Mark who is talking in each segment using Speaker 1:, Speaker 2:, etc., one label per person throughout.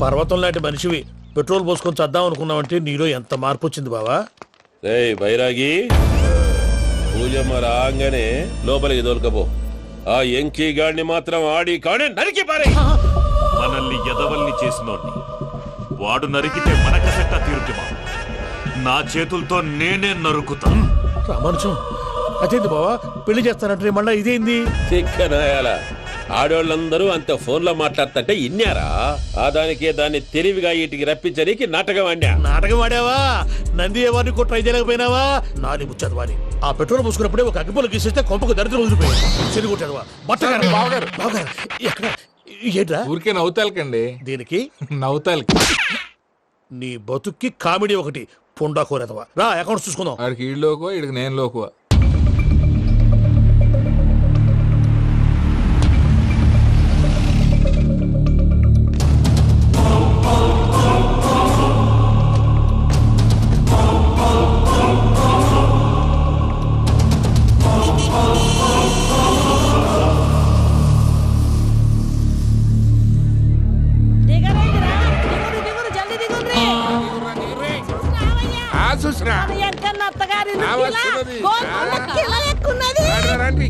Speaker 1: పర్వతం లాంటి మనిషివి పెట్రోల్ పోసుకొని చద్దాం అనుకున్నావంటే నీలో ఎంత మార్పు వచ్చింది బావా.
Speaker 2: రేయ్ బైరాగి, పూజమ్మ రాగానే లోపలికి దొరకపో. ఆ ఎంకీ గాడిని మాత్రం ఆడి కాడే నరికి పారే.
Speaker 3: మనల్ని ఎదవల్ని చేసినోడ్ని వాడు నరికితే మనకసెట్టా తీరుతుమా? నా చేతులతో నేనే నరుకుతా.
Speaker 1: రామానుజం అదేంది బావా, పెళ్లి చేస్తానంటే మళ్ళా ఇదేంది?
Speaker 2: తిక్కనాయాల ఆడోళ్ళందరూ అంత ఫోన్ లో మాట్లాడుతుంటే ఇన్నారా? ఆ దానికే దాన్ని తెలివిగా వీటికి రప్పించడానికి నాటకం ఆడా.
Speaker 1: నాటకం ఆడావా? నంది ఎవరిని కూడా ట్రై చేయలేకపోయినావా? నాని ముచ్చదు వాని ఆ పెట్రోల్ పోసుకున్నప్పుడే ఒక అగ్గిపోలు గీసేస్తే కొంపకు దరిద్రం వదిలిపోయాయి. చెరుగుంటాడువా బట్టగారు బావగారు బావగారు ఎక్కడ ఏంట్రా?
Speaker 4: ఊరికే నవ్వుతాలకండి.
Speaker 1: దీనికి
Speaker 4: నవ్వుతాలకి
Speaker 1: నీ బతుక్కి కామెడీ ఒకటి పుండా కోరేదవా. రా అకౌంట్స్ చూసుకుందాం.
Speaker 4: ఆడికి ఈడు లోకువ, ఈడికి నేను లోకువ.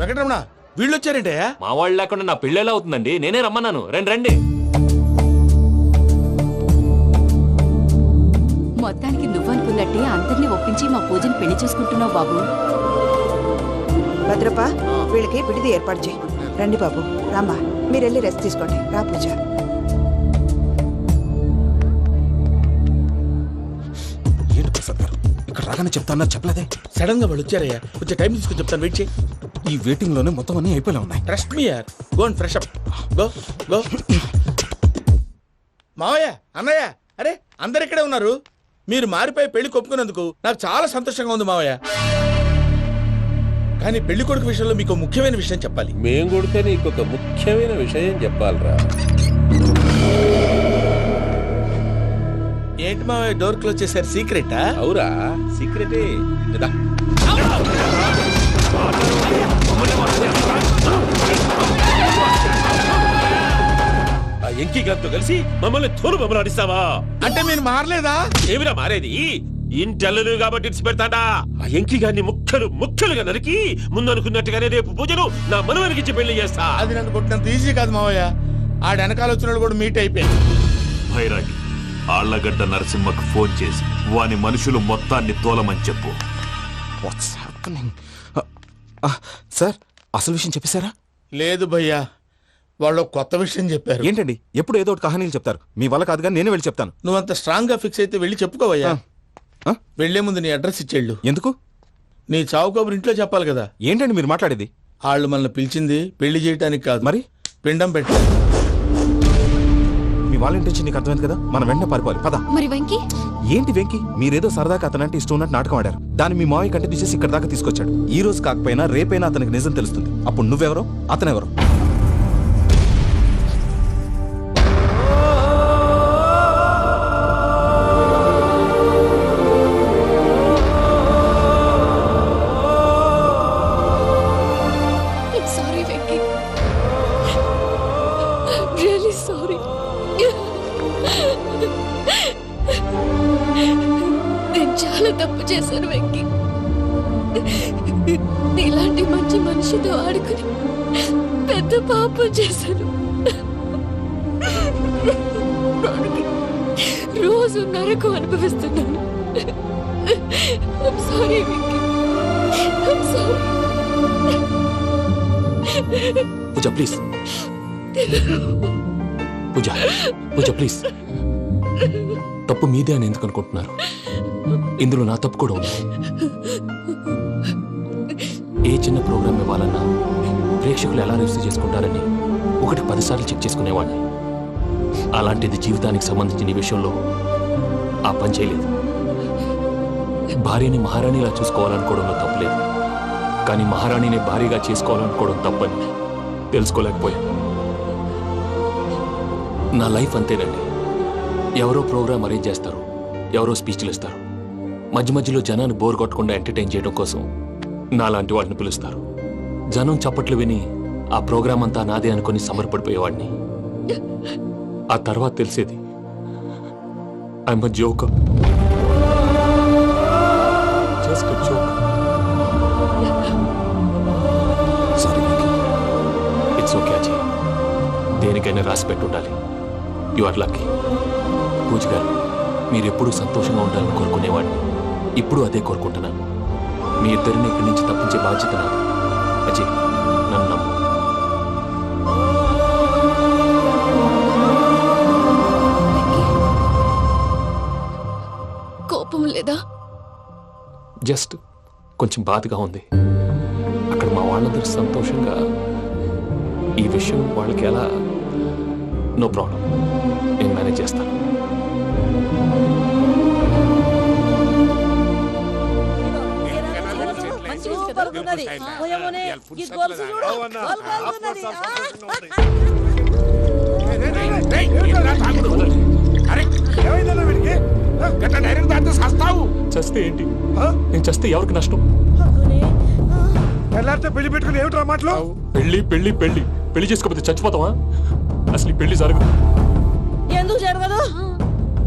Speaker 1: వెంకటరమణ వీళ్ళు వచ్చారంటే
Speaker 5: మా వాళ్ళు లేకుండా నా పెళ్ళి ఎలా అవుతుందండి? నేనే రమ్మన్నాను. రండి రండి.
Speaker 6: మొత్తానికి నువ్వనుకున్నట్టే అందరినీ ఒప్పించి మా పూజని పెళ్లి చేసుకుంటున్నావు బాబు.
Speaker 7: భద్రప్ప వీళ్ళకి విడిది ఏర్పాటు చేయి. రండి బాబు, రామ్మా మీరు వెళ్ళి రెస్ట్ తీసుకోండి. రా పూజ.
Speaker 8: ఏంటి ప్రసాద్ గారు ఇక్కడ రాగానే చెప్తాను చెప్పలేదే?
Speaker 1: సడన్ గా వాళ్ళు వచ్చారయ్యా, కొంచెం టైం తీసుకొని చెప్తాను, వెయిట్ చేయి.
Speaker 8: ఈ వెయిటింగ్ లోనే మొత్తం అన్ని అయిపోయినా ఉన్నాయి.
Speaker 1: ట్రస్ట్ మీ యార్, go and fresh up. Go go. మావయ్య, అన్నయ్య, అరే అందరు ఇక్కడే ఉన్నారు. మీరు మారిపోయి పెళ్లి కొప్పుకున్నందుకు నాకు చాలా సంతోషంగా ఉంది మావయ్య. కానీ పెళ్లి కొడుకు విషయంలో మీకు ముఖ్యమైన విషయం చెప్పాలి.
Speaker 2: మేం కొడితే నీకు ఒక ముఖ్యమైన విషయం చెప్పాలరా.
Speaker 1: ఏంటి మావయ్య డోర్ క్లోజ్ చేశారు? సీక్రెటా?
Speaker 2: అవురా, సీక్రెటే. ఆ ఎంకీ గారితో కలిసి మమ్మల్ని తోలు బొమ్మలాడిస్తావా?
Speaker 1: అంటే మీరు మారలేదా?
Speaker 2: ఏమిరా మారేది? ఇంటల్లు కాబట్టి ఇడిచి పెడతాడా? ఆ ఎంకీ గారిని ముక్కలుగా నరికి ముందు అనుకున్నట్టుగానే రేపు పూజలు నా మనవనికిచ్చి పెళ్లి చేస్తా.
Speaker 1: అది నన్ను కొట్టినంత ఈజీ కాదు మావయ్య. ఆడ వెనకాల వచ్చిన వాళ్ళు కూడా మీట్ అయిపోయారు.
Speaker 3: భైరాగి, ఆళ్లగడ్డ నరసింహకు ఫోన్ చేసి వాని మనుషులు మొత్తాన్ని తోలమని చెప్పు.
Speaker 8: సార్ అసలు విషయం చెప్పేశారా?
Speaker 1: లేదు భయ్యా, వాళ్ళు కొత్త విషయం చెప్పారు.
Speaker 8: ఏంటండి ఎప్పుడు ఏదో ఒకటి కహానీలు చెప్తారు. మీ వల్ల కాదుగా నేనే వెళ్ళి చెప్తాను.
Speaker 1: నువ్వంత స్ట్రాంగ్ గా ఫిక్స్ అయితే వెళ్ళి చెప్పుకోవయ్యా. వెళ్లే ముందు నీ అడ్రస్ ఇచ్చేళ్ళు.
Speaker 8: ఎందుకు?
Speaker 1: నీ చావు కబురు ఇంట్లో చెప్పాలి కదా.
Speaker 8: ఏంటండి మీరు మాట్లాడేది?
Speaker 1: వాళ్ళు మనల్ని పిలిచింది పెళ్లి చేయటానికి కాదు,
Speaker 8: మరి
Speaker 1: పిండం పెట్టాలి.
Speaker 8: మీ వాళ్ళ ఇంటి నీకు అర్థమైంది కదా, మనం వెంటనే పారిపోవాలి. పద.
Speaker 6: మరి వెంకీ?
Speaker 8: ఏంటి వెంకీ? మీరేదో సరదాగా అతనంటే ఇష్టం ఉన్నట్టు నాటకం ఆడారు. దాన్ని మీ మావయ్య కంటిన్యూ చేసి ఇక్కడ దాకా తీసుకొచ్చాడు. ఈ రోజు కాకపోయినా రేపైనా అతనికి నిజం తెలుస్తుంది. అప్పుడు నువ్వెవరో అతనెవరో.
Speaker 6: Sorry Venky, really sorry. నేను చాలా తప్పు చేశాను వెంకీ. నీలాంటి మంచి మనిషితో ఆడుకుని పెద్ద పాపం చేశాను. రోజు నరకం అనుభవిస్తున్నాను. Sorry Venky, sorry.
Speaker 5: Pooja please, Pooja Pooja please. తప్పు మీదే అని ఎందుకు అనుకుంటున్నారు? ఇందులో నా తప్పు కూడా ఉంది. ఏ చిన్న ప్రోగ్రామ్ ఇవ్వాలన్నా ప్రేక్షకులు ఎలా రిసీవ్ చేసుకుంటారని 1-10 సార్లు చెక్ చేసుకునేవాడిని. అలాంటిది జీవితానికి సంబంధించిన ఈ విషయంలో ఆ పని చేయలేదు. భార్యని మహారాణిలా చూసుకోవాలనుకోవడంలో తప్పులేదు, కానీ మహారాణిని భార్యగా చేసుకోవాలనుకోవడం తప్పని తెలుసుకోలేకపోయాను. నా లైఫ్ అంతేనండి. ఎవరో ప్రోగ్రామ్ అరేంజ్ చేస్తారు, ఎవరో స్పీచ్లు ఇస్తారు. మధ్య మధ్యలో జనాన్ని బోర్ కొట్టకుండా ఎంటర్టైన్ చేయడం కోసం నాలాంటి వాడిని పిలుస్తారు. జనం చప్పట్లు విని ఆ ప్రోగ్రామ్ అంతా నాదే అనుకుని సమర్పడిపోయేవాడిని. ఆ తర్వాత తెలిసేది I'm a joker. Just a joker.
Speaker 8: Sorry
Speaker 5: it's okay Ajay. దేనికైనా రాసి పెట్టి ఉండాలి. You are lucky. పూజ గారు, మీరు ఎప్పుడూ సంతోషంగా ఉండాలని కోరుకునేవాడిని. ఇప్పుడు అదే కోరుకుంటున్నాను. మీ ఇద్దరిని ఇక్కడి నుంచి తప్పించే బాధ్యత నాది. అజయ్, నన్ను నమ్ము.
Speaker 6: కోపం లేదా?
Speaker 5: జస్ట్ కొంచెం బాధగా ఉంది. అక్కడ మా వాళ్ళందరూ సంతోషంగా ఈ విషయం వాళ్ళకి ఎలా. నో ప్రాబ్లం, నేను మేనేజ్ చేస్తాను. చస్తే ఏంటి? నేను చస్తే ఎవరికి నష్టం?
Speaker 1: పెళ్లి పెట్టుకుని ఏమిట్రా మాటలు?
Speaker 5: పెళ్లి పెళ్లి పెళ్లి పెళ్లి చేసుకోకపోతే చచ్చిపోతావా? అసలు ఈ పెళ్లి జరగదు.
Speaker 7: ఎందుకు జరగదు?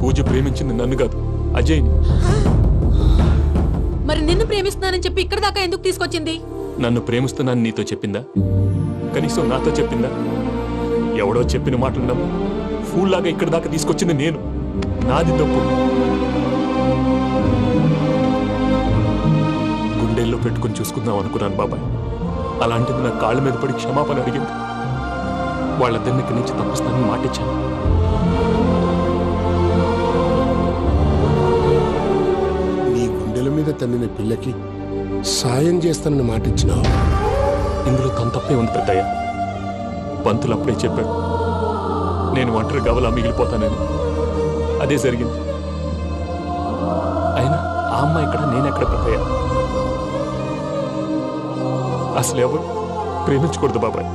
Speaker 5: పూజ ప్రేమించింది నన్ను కాదు, అజయ్ని.
Speaker 6: మరి నిన్ను ప్రేమిస్తున్నానని చెప్పి ఇక్కడ దాకా ఎందుకు తీసుకొచ్చింది?
Speaker 5: నన్ను ప్రేమిస్తున్నాను నీతో చెప్పిందా? కనీసం నాతో చెప్పిందా? ఎవడో చెప్పిన మాటలు నమ్ము ఫూల్ లాగా ఇక్కడ దాకా తీసుకొచ్చింది నేను. నాది తప్పు. గుండెల్లో పెట్టుకుని చూసుకుందాం అనుకున్నాను బాబాయ్. అలాంటిది నా కాళ్ళ మీద పడి క్షమాపణ అడిగింది. వాళ్ళిద్దరిని ఇక్కడి నుంచి తప్పిస్తానని మాటిచ్చాను.
Speaker 9: నీ గుండెల మీద తన్నిన పిల్లకి సాయం చేస్తానని మాటిచ్చినావు.
Speaker 5: ఇందులో తన తప్పే ఉంది పెద్దయ్య. పంతులు అప్పుడే చెప్పాడు నేను ఒంటరి గవలా మిగిలిపోతానని. అదే జరిగింది. అయినా ఆ అమ్మాయి ఇక్కడ, నేనెక్కడ పెద్దయ్య? అసలు ఎవరు ప్రేమించకూడదు బాబాయ్.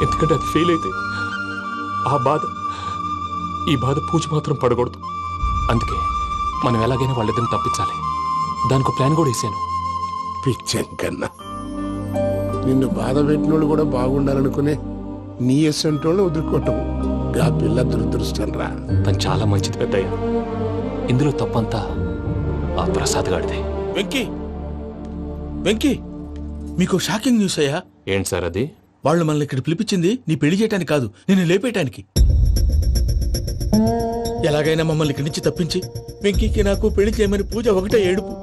Speaker 5: ఎందుకంటే అది ఫెయిల్ అయితే ఆ బాధ, ఈ బాధ పూజ మాత్రం పడకూడదు. అందుకే మనం ఎలాగైనా వాళ్ళిద్దరిని తప్పించాలి. దానికి ప్లాన్ కూడా వేసాను.
Speaker 9: పిచ్చంకన్నా నిన్ను బాధ పెట్టినోళ్ళు కూడా బాగుండాలనుకునే నీ ఎస్సంటోళ్ళు వదులుకోవటం ఆ పిల్ల దురదృష్టం రా.
Speaker 5: తను చాలా మంచిది పెద్దయ్య. ఇందులో తప్పంతా ఆ ప్రసాద్ గాడిదే.
Speaker 1: వెంకీ, వెంకీ, మీకు షాకింగ్ న్యూస్ అయ్యా.
Speaker 5: ఏంటి సార్ అది?
Speaker 1: వాళ్ళు మనల్ని ఇక్కడ పిలిపించింది నీ పెళ్లి చేయటానికి కాదు, నిన్ను లేపేయటానికి. ఎలాగైనా మమ్మల్ని ఇక్కడి నుంచి తప్పించి వెంకీకి నాకు పెళ్లి చేయమని పూజ ఒకటే ఏడుపు.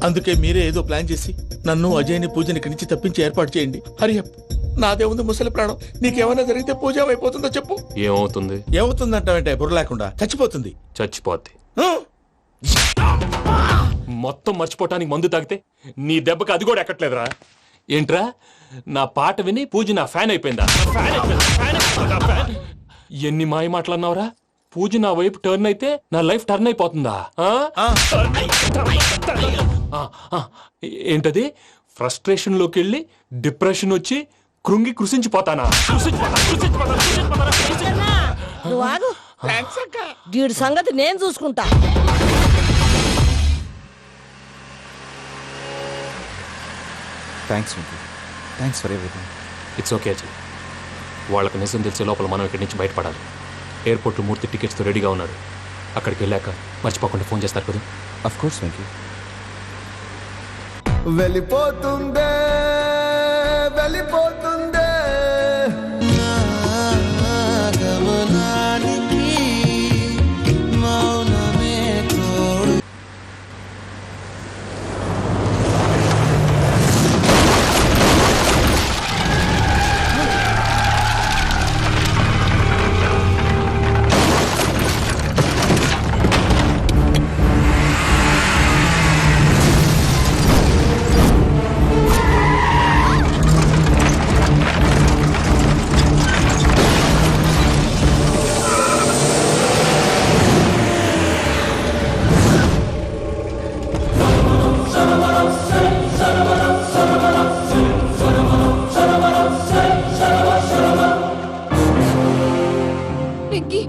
Speaker 1: అందుకే మీరే ఏదో ప్లాన్ చేసి నన్ను అజయ్ని పూజని ఇక్కడి నుంచి తప్పించి ఏర్పాటు చేయండి. హరియప్, నాదే ఉంది ముసలి ప్రాణం. నీకేమైనా జరిగితే పూజ అయిపోతుందో చెప్పు.
Speaker 5: ఏమవుతుంది?
Speaker 1: ఏమవుతుందంటావంటే బుర్ర లేకుండా చచ్చిపోతుంది.
Speaker 5: చచ్చిపోద్ది.
Speaker 1: ఆ?
Speaker 5: మొత్తం మర్చిపోవటానికి మందు తాగితే నీ దెబ్బకి అది కూడా ఎక్కట్లేదురా. ఏంట్రా, నా పాట విని పూజ నా ఫ్యాన్ అయిపోయిందా? ఎన్ని మాయ మాటలన్నావురా? పూజ నా వైపు టర్న్ అయితే నా లైఫ్ టర్న్ అయిపోతుందా? ఏంటది? ఫ్రస్ట్రేషన్ లోకి వెళ్ళి డిప్రెషన్ వచ్చి కృంగి కృషించిపోతానా?
Speaker 7: వీడి సంగతి నేను చూసుకుంటా.
Speaker 8: Thanks Venky. Thanks for everything.
Speaker 5: It's okay Ajay. వాళ్ళకి నిజం తెలిసే లోపల మనం ఇక్కడి నుంచి బయటపడాలి. ఎయిర్పోర్ట్లో మూర్తి టికెట్స్తో రెడీగా ఉన్నాడు. అక్కడికి వెళ్ళాక మర్చిపోకుండా ఫోన్ చేస్తారు కదా.
Speaker 8: Of course Venky.
Speaker 10: వెళ్ళిపోతుందే వెళ్ళిపోతుందే గమనానికి మౌనమే తోడు.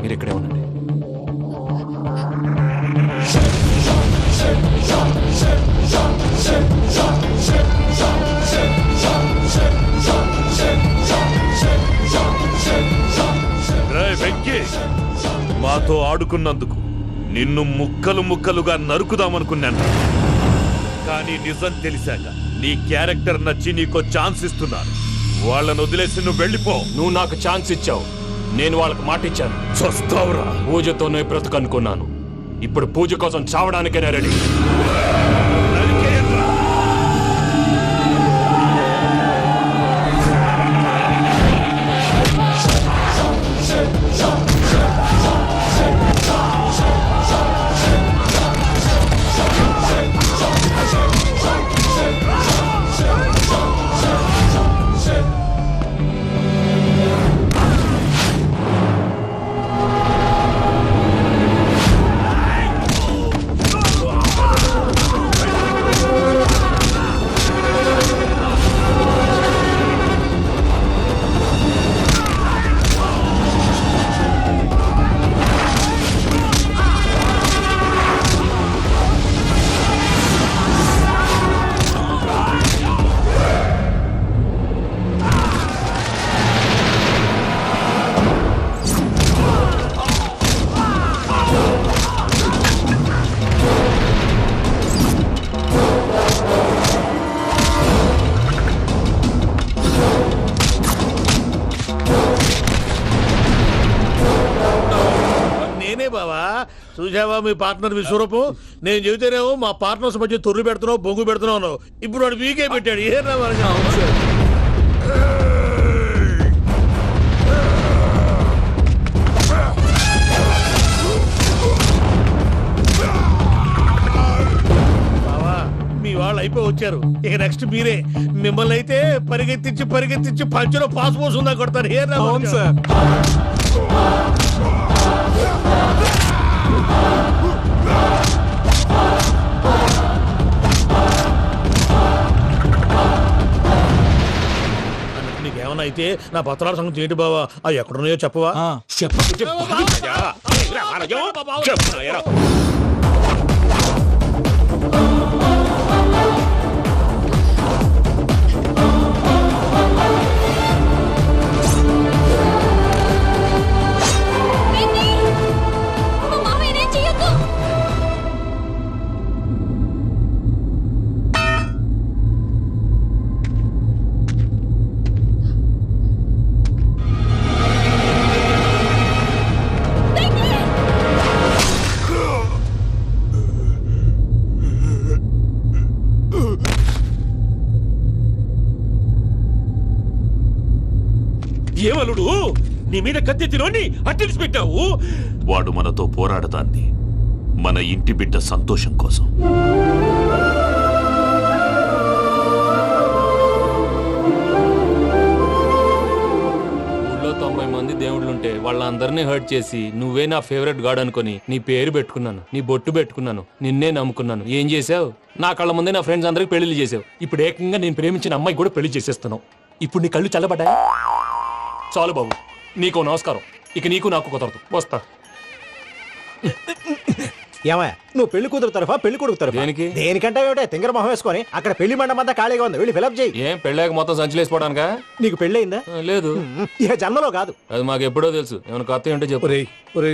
Speaker 5: మీరు ఇక్కడే ఉండండి.
Speaker 3: రేయ్ వెంకీ, మాతో ఆడుకున్నందుకు నిన్ను ముక్కలు ముక్కలుగా నరుకుదామనుకున్నాను. కానీ నిజం తెలిసాక నీ క్యారెక్టర్ నచ్చి నీకో ఛాన్స్ ఇస్తున్నాను. వాళ్ళను వదిలేసి నువ్వు వెళ్ళిపో.
Speaker 5: నువ్వు నాకు ఛాన్స్ ఇచ్చావు, నేను వాళ్ళకి మాట ఇచ్చాను.
Speaker 3: చస్తావురా.
Speaker 5: పూజతోనే బ్రతుకనుకున్నాను, ఇప్పుడు పూజ కోసం చావడానికైనా రెడీ.
Speaker 1: చూసావా మీ పార్ట్నర్ విశ్వరూపం? నేను చెబితేనేమో మా పార్ట్నర్స్ మధ్య తొర్రు పెడుతున్నావు, బొంగు పెడుతున్నావు అన్నావు. ఇప్పుడు వాడు వీకే పెట్టాడు. ఏనా బావా, మీ వాళ్ళు అయిపోయి వచ్చారు. ఇక నెక్స్ట్ మీరే. మిమ్మల్ని అయితే పరిగెత్తించి పరిగెత్తించి పంచలో పాస్ పోసుందా కొడతారు. ఏనా సార్? నీకేమన్నా అయితే నా పత్రాల సంగతి ఏంటి బావా? అవి ఎక్కడున్నాయో చెప్పవా?
Speaker 2: ఏమలుడు, నీ మీద కత్తెత్తిలోని అట్టెలిసి పెట్టావు.
Speaker 3: వాడు మనతో పోరాడతాంది మన ఇంటి బిడ్డ సంతోషం కోసం.
Speaker 5: ఊళ్ళో 90 మంది దేవుళ్ళుంటే వాళ్ళందరినీ హర్ట్ చేసి నువ్వే నా ఫేవరెట్ గాడ్ అనుకుని నీ పేరు పెట్టుకున్నాను, నీ బొట్టు పెట్టుకున్నాను, నిన్నే నమ్ముకున్నాను. ఏం చేసావు? నా కళ్ళ ముందే నా ఫ్రెండ్స్ అందరికి పెళ్లి చేసావు. ఇప్పుడు ఏకంగా నేను ప్రేమించిన అమ్మాయి కూడా పెళ్లి చేసేస్తున్నావు. ఇప్పుడు నీ కళ్ళు చల్లబడ్డాయి. చాలు బాబు, నీకు నమస్కారం. ఇక నీకు నాకు కుదరదు. వస్తా.
Speaker 10: ఏమయ్య, నువ్వు పెళ్లి కూతురు తరఫా పెళ్లి కొడుకు తరఫా?
Speaker 5: దేనికి?
Speaker 10: దేనికంటే ఏమిటే తింగర మొహం వేసుకొని అక్కడ పెళ్లి మండపం అంతా ఖాళీగా ఉంది, వెళ్ళి ఫిలప్ చేయి.
Speaker 5: ఏం పెళ్ళాక మొత్తం సంచలేసిపోవడానికా?
Speaker 10: నీకు పెళ్ళయిందా?
Speaker 5: లేదు.
Speaker 10: ఇక జన్మలో కాదు.
Speaker 5: అది మాకు ఎప్పుడో తెలుసు. ఏమైనా కొత్త ఏంటో చెప్పు.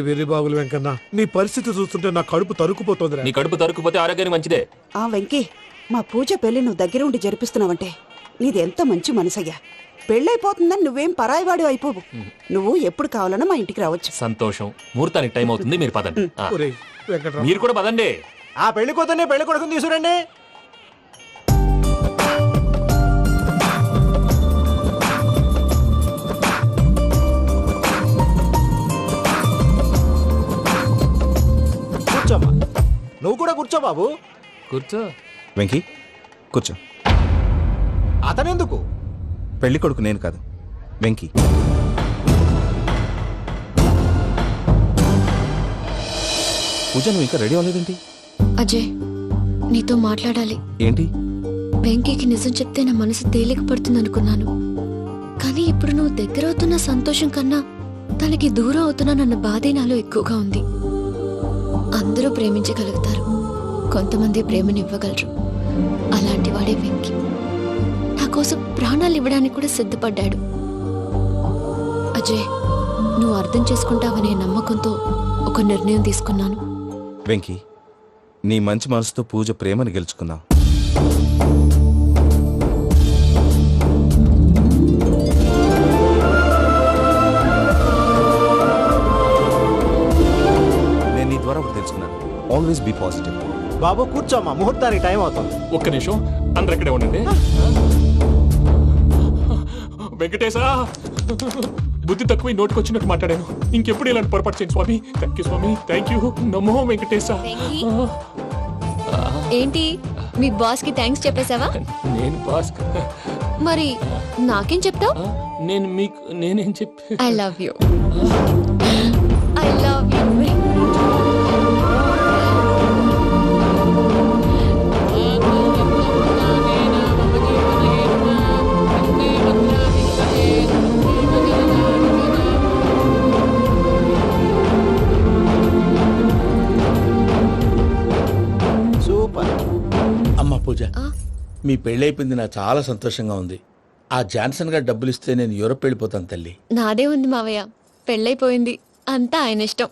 Speaker 1: వెర్రి బాగులు వెంకన్న, నీ పరిస్థితి చూస్తుంటే నా కడుపు తరుక్కుపోతుంది.
Speaker 5: నీ కడుపు తరుక్కుపోతే ఆరోగ్యానికి మంచిదే.
Speaker 7: ఆ వెంకీ, మా పూజ పెళ్లి నువ్వు దగ్గర ఉండి జరిపిస్తున్నావంటే నీది ఎంత మంచి మనసయ్యా. పెళ్ళైపోతుందని నువ్వేం పరాయివాడు అయిపోవు. నువ్వు ఎప్పుడు కావాలన్నా మా ఇంటికి రావచ్చు.
Speaker 5: సంతోషం. ముహూర్తానికి టైం అవుతుంది, మీరు పదండి. మీరు కూడా పదండి.
Speaker 10: ఆ పెళ్లి కూతుర్ని పెళ్లి కొడుకుని తీసుకురండి. కూర్చోమ్మా. నువ్వు కూడా కూర్చో బాబు.
Speaker 5: కూర్చో.
Speaker 8: వెంకీ కూర్చో.
Speaker 10: అతనెందుకు?
Speaker 8: పెళ్లి కొడుకు నేను కాదు, వెంకీ. పూజ, నువ్వు ఇంకా రెడీ అవ్వలేదేంటి?
Speaker 6: అజయ్, నీతో మాట్లాడాలి.
Speaker 8: ఏంటి?
Speaker 6: వెంకీకి నిజం చెప్తే నా మనసు తేలిక పడుతుంది అనుకున్నాను. కానీ ఇప్పుడు నువ్వు దగ్గరవుతున్న సంతోషం కన్నా తనకి దూరం అవుతున్నానన్న బాధే నాలో ఎక్కువగా ఉంది. అందరూ ప్రేమించగలుగుతారు, కొంతమంది ప్రేమనివ్వగలరు. అలాంటి వాడే వెంకీ. నా కోసం ప్రాణాలు ఇవ్వడానికి కూడా సిద్ధపడ్డాడు. అజయ్, నువ్వు అర్థం చేసుకుంటావనే నమ్మకంతో ఒక నిర్ణయం తీసుకున్నాను.
Speaker 8: వెంకీ, నీ మంచి మనసుతో పూజ ప్రేమను గెలుచుకుందాం. నేను నీ ద్వారా ఒకటి తెలుసుకున్నాను. Always be positive.
Speaker 10: బాబు కూర్చోమ్మా, ముహూర్తానికి టైం అవుతుంది.
Speaker 5: ఒక్క నిమిషం అందరు ఎక్కడే ఉండండి. వెంకటేశా, బుద్ధి తక్కువ నోటికి వచ్చినట్టు మాట్లాడాను. ఇంకెప్పుడు ఇలాంటి పొరపాటు చేయండి స్వామి. థ్యాంక్ యూ స్వామి, థ్యాంక్ యూ. నమో వెంకటేశా.
Speaker 6: ఏంటి మీ బాస్ కి థ్యాంక్స్ చెప్పేశావా?
Speaker 5: నేను బాస్
Speaker 6: మరి నాకేం చెప్తావు?
Speaker 5: నేను మీకు నేనేం చెప్పి
Speaker 6: I love you. I love you.
Speaker 10: Super.
Speaker 1: అమ్మ పూజ, మీ పెళ్ళైపోయింది నాకు చాలా సంతోషంగా ఉంది. ఆ జాన్సన్ గారు డబ్బులు ఇస్తే నేను యూరప్ వెళ్ళిపోతాను తల్లి.
Speaker 6: నాదే ఉంది మావయ్య, పెళ్ళైపోయింది, అంతా ఆయన ఇష్టం.